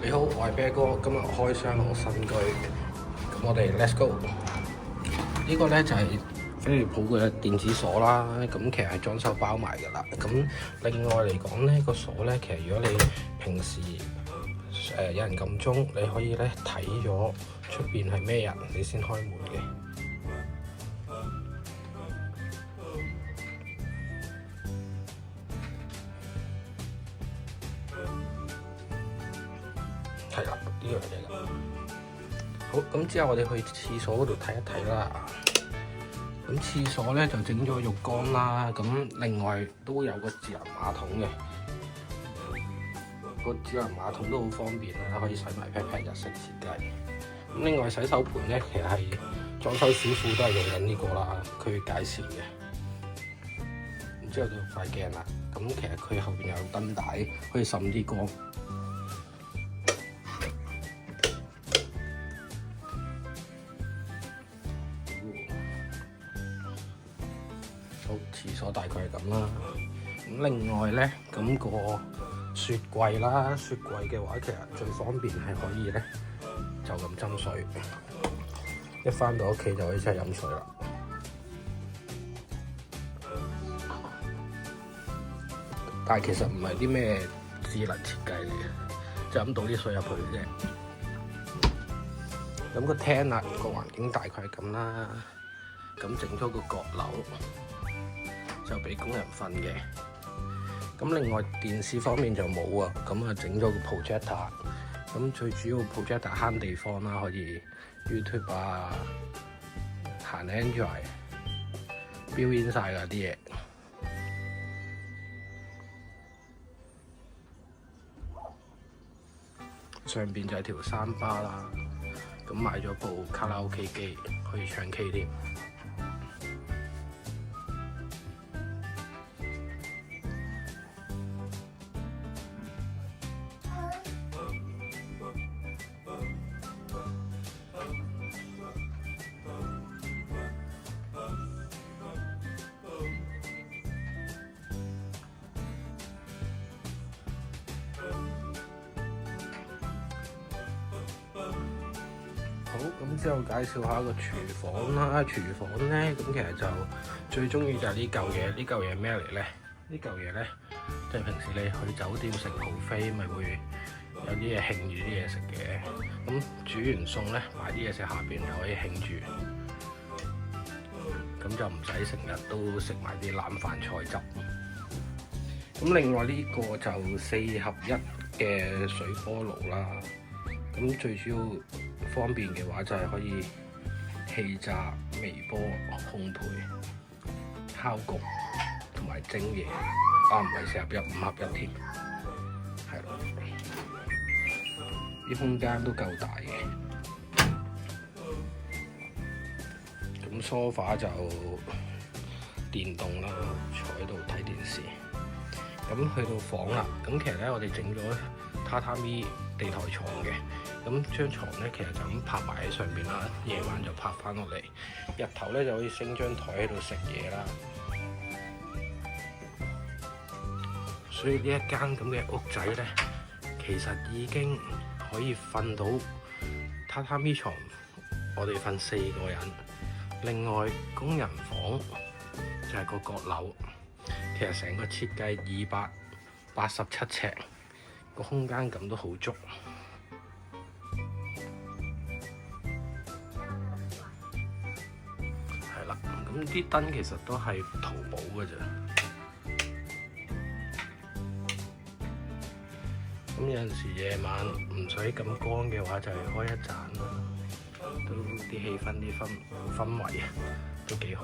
你好，我係啤哥，今日開箱我新居，咁我哋 Let's go。呢個咧就係飛利浦嘅電子鎖啦，咁其實係裝修包埋㗎啦。咁另外嚟講咧，個鎖咧其實如果你平時有人撳鐘，你可以咧睇咗出邊係咩人，你先開門嘅。係啦，呢樣嘢㗎。好，咁之後我哋去廁所嗰度睇一睇啦。咁廁所咧就整咗浴缸啦，咁另外都有個智能馬桶嘅。個智能馬桶都好方便啦，可以洗埋 pat pat 日式設計。咁另外洗手盤咧，其實係裝修師傅都係用緊呢個啦，佢介紹嘅。然之後就塊鏡啦，咁其實佢後邊有燈帶，可以滲啲光。好，廁所大概係咁啦。咁另外咧，咁個雪櫃啦，雪櫃嘅話其實最方便係可以咧，就咁斟水，一返到屋企就可以即係飲水啦。但係其實唔係啲咩智能設計嚟嘅，就咁倒啲水入去嘅啫。咁個廳啊，個環境大概係咁啦。咁整咗個閣樓，就俾工人瞓嘅。咁另外電視方面就冇啊，咁啊整咗個 projector。咁最主要 projector 慳地方啦，可以 YouTube 啊，行 Android， 標煙晒㗎啲嘢。上邊就係條山巴啦，咁買咗部卡拉 OK 機，可以唱 K 添。好，咁之後介紹下個廚房啦。廚房咧，咁其實就最中意就係呢嚿嘢。呢嚿嘢咩嚟咧？呢嚿嘢咧，即係平時你去酒店食 buffet 咪會有啲嘢興住啲嘢食嘅。咁煮完餸咧，擺啲嘢食下邊就可以興住，咁就唔使成日都食埋啲冷飯菜汁。咁另外呢個就4合1嘅水波爐啦。咁最主要方便嘅話就係可以氣炸、微波、烘焙、烤焗同埋蒸嘢。啊，唔係4合1，5合1添。係咯，啲空間都夠大嘅。咁梳化就電動啦，坐喺度睇電視。咁去到房啦，咁其實咧我哋整咗榻榻米地台床嘅。咁張床咧其實就咁拍埋喺上邊啦，夜晚就拍翻落嚟，日頭咧就可以升張台喺度食嘢啦。所以呢一間咁嘅屋仔咧，其實已經可以瞓到榻榻米床，我哋瞓4個人。另外工人房就係個閣樓，其實成個設計287尺，個空間感都好足。係啦，咁啲燈其實都係淘寶嘅啫。咁有陣時夜晚唔使咁光嘅話，就係開一盞啦，都啲氣氛啲氛圍都幾好。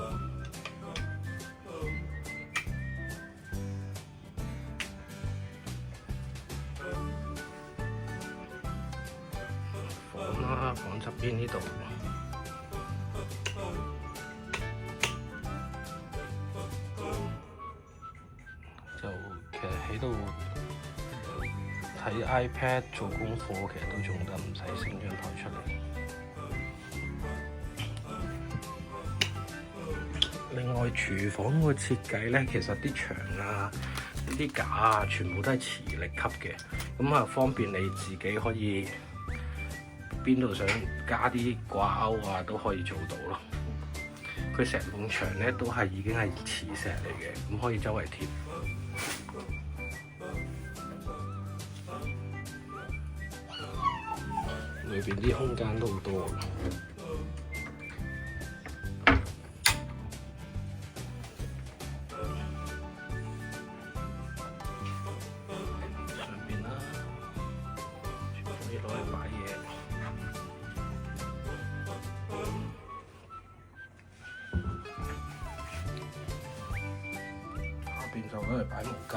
房啦，房側邊呢度就其實喺度睇 iPad 做功課，其實都仲得，唔使升張台出嚟。另外廚房個設計咧，其實啲牆啊、呢啲架啊，全部都係磁力級嘅，咁啊方便你自己可以邊度想加啲掛鈎啊，都可以做到咯。佢成埲牆咧都係已經係磁石嚟嘅，咁可以周圍貼。裏邊啲空間都好多。上邊啦，全部可以攞嚟擺嘢。下邊就攞嚟擺毛巾，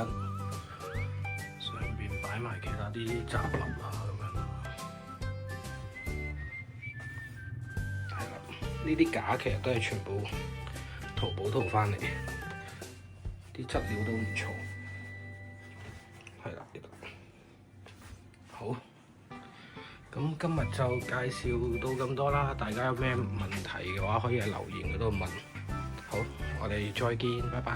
上邊擺埋其他啲雜物啊咁樣。係啦，呢啲架其實都係全部淘寶淘翻嚟，啲質料都唔錯。係啦，呢度好。咁今日就介紹到咁多啦，大家有咩問題嘅話，可以喺留言嗰度問。好，我哋再見，拜拜。